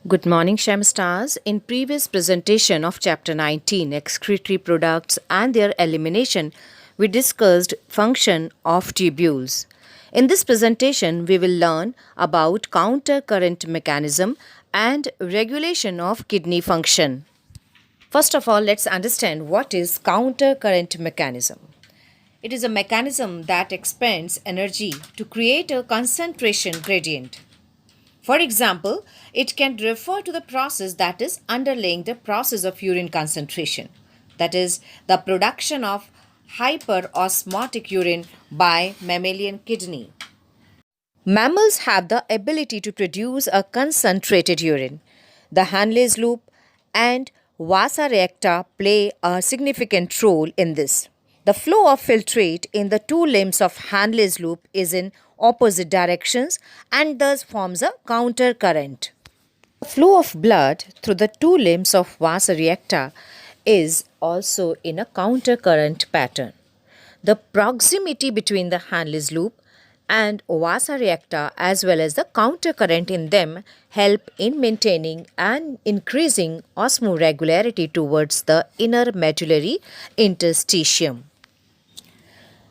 Good morning, Shem Stars. In previous presentation of Chapter 19, Excretory Products and Their Elimination, we discussed function of tubules. In this presentation, we will learn about counter current mechanism and regulation of kidney function. First of all, let's understand what is counter current mechanism. It is a mechanism that expends energy to create a concentration gradient. For example, it can refer to the process that is underlying the process of urine concentration, that is, the production of hyperosmotic urine by mammalian kidney. Mammals have the ability to produce a concentrated urine. The Henle's loop and vasa recta play a significant role in this. The flow of filtrate in the two limbs of Henle's loop is in opposite directions and thus forms a counter current. The flow of blood through the two limbs of vasa recta is also in a counter current pattern. The proximity between the Henle's loop and vasa recta as well as the counter current in them help in maintaining and increasing osmoregularity towards the inner medullary interstitium.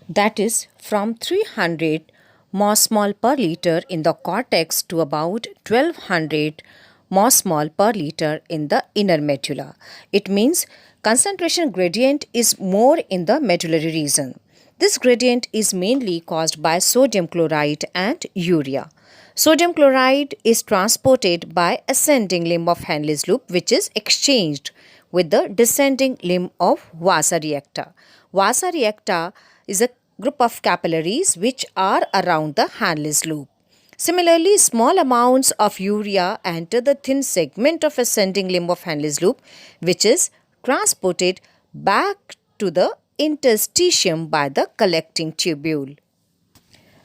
That is from 300 mmol per liter in the cortex to about 1200 mmol per liter in the inner medulla. It means concentration gradient is more in the medullary region. This gradient is mainly caused by sodium chloride and urea. Sodium chloride is transported by ascending limb of Henle's loop, which is exchanged with the descending limb of vasa recta. Vasa recta is a group of capillaries which are around the Henle's loop. Similarly, small amounts of urea enter the thin segment of ascending limb of Henle's loop, which is transported back to the interstitium by the collecting tubule.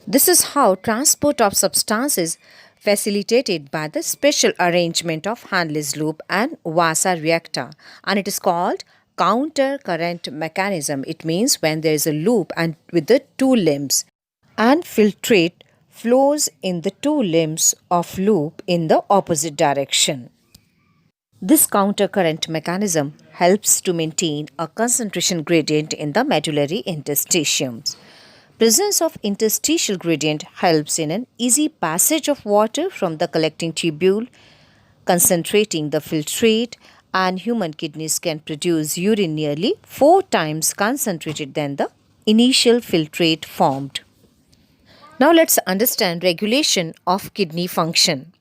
This is how transport of substances facilitated by the special arrangement of Henle's loop and vasa recta, and it is called counter current mechanism. It means when there is a loop and with the two limbs and filtrate flows in the two limbs of loop in the opposite direction. This counter current mechanism helps to maintain a concentration gradient in the medullary interstitiums. Presence of interstitial gradient helps in an easy passage of water from the collecting tubule, concentrating the filtrate, and human kidneys can produce urine nearly 4 times concentrated than the initial filtrate formed. Now let's understand regulation of kidney function.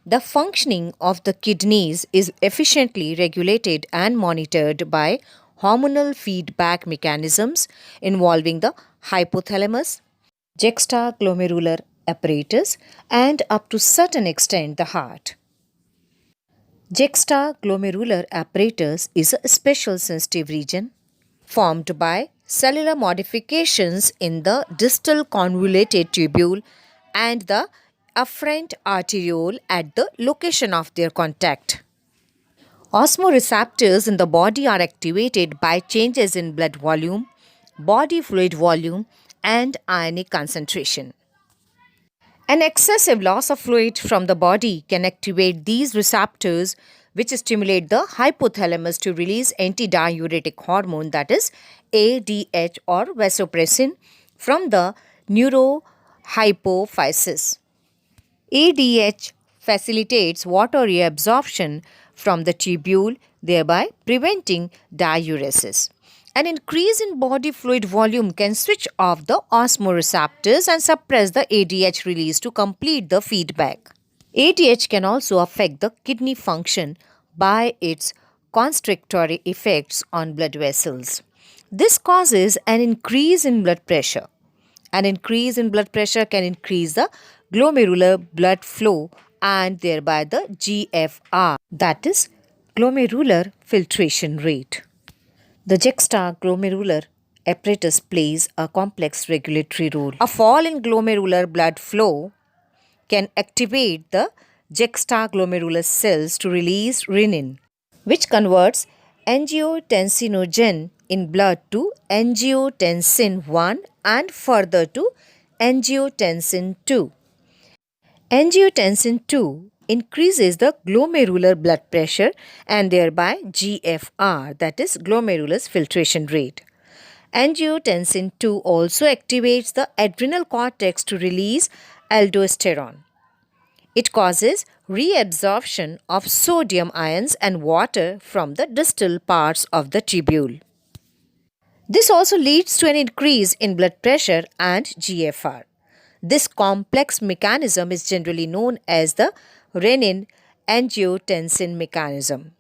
The functioning of the kidneys is efficiently regulated and monitored by hormonal feedback mechanisms involving the hypothalamus, juxtaglomerular apparatus, and up to certain extent the heart. Juxtaglomerular apparatus is a special sensitive region formed by cellular modifications in the distal convoluted tubule and the afferent arteriole at the location of their contact. Osmoreceptors in the body are activated by changes in blood volume, body fluid volume, and ionic concentration. An excessive loss of fluid from the body can activate these receptors, which stimulate the hypothalamus to release antidiuretic hormone, that is ADH or vasopressin, from the neurohypophysis. ADH facilitates water reabsorption from the tubule, thereby preventing diuresis. An increase in body fluid volume can switch off the osmoreceptors and suppress the ADH release to complete the feedback. ADH can also affect the kidney function by its constrictory effects on blood vessels. This causes an increase in blood pressure. An increase in blood pressure can increase the glomerular blood flow and thereby the GFR, that is glomerular filtration rate. The juxtaglomerular apparatus plays a complex regulatory role. A fall in glomerular blood flow can activate the juxtaglomerular cells to release renin, which converts angiotensinogen in blood to angiotensin 1 and further to angiotensin 2. Angiotensin 2 increases the glomerular blood pressure and thereby GFR, that is glomerular filtration rate. Angiotensin 2 also activates the adrenal cortex to release aldosterone. It causes reabsorption of sodium ions and water from the distal parts of the tubule. This also leads to an increase in blood pressure and GFR. This complex mechanism is generally known as the renin-angiotensin mechanism.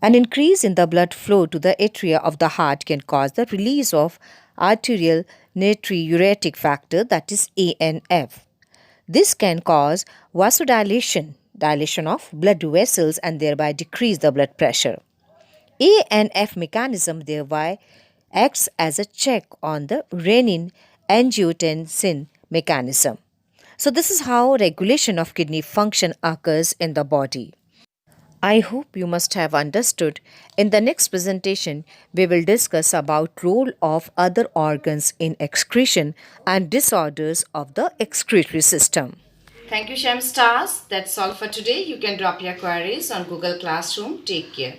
An increase in the blood flow to the atria of the heart can cause the release of arterial natriuretic factor, that is ANF. This can cause vasodilation, dilation of blood vessels, and thereby decrease the blood pressure. ANF mechanism thereby acts as a check on the renin-angiotensin mechanism. So this is how regulation of kidney function occurs in the body. I hope you must have understood. In the next presentation, we will discuss about role of other organs in excretion and disorders of the excretory system. Thank you, Shem Stars. That's all for today. You can drop your queries on Google Classroom. Take care.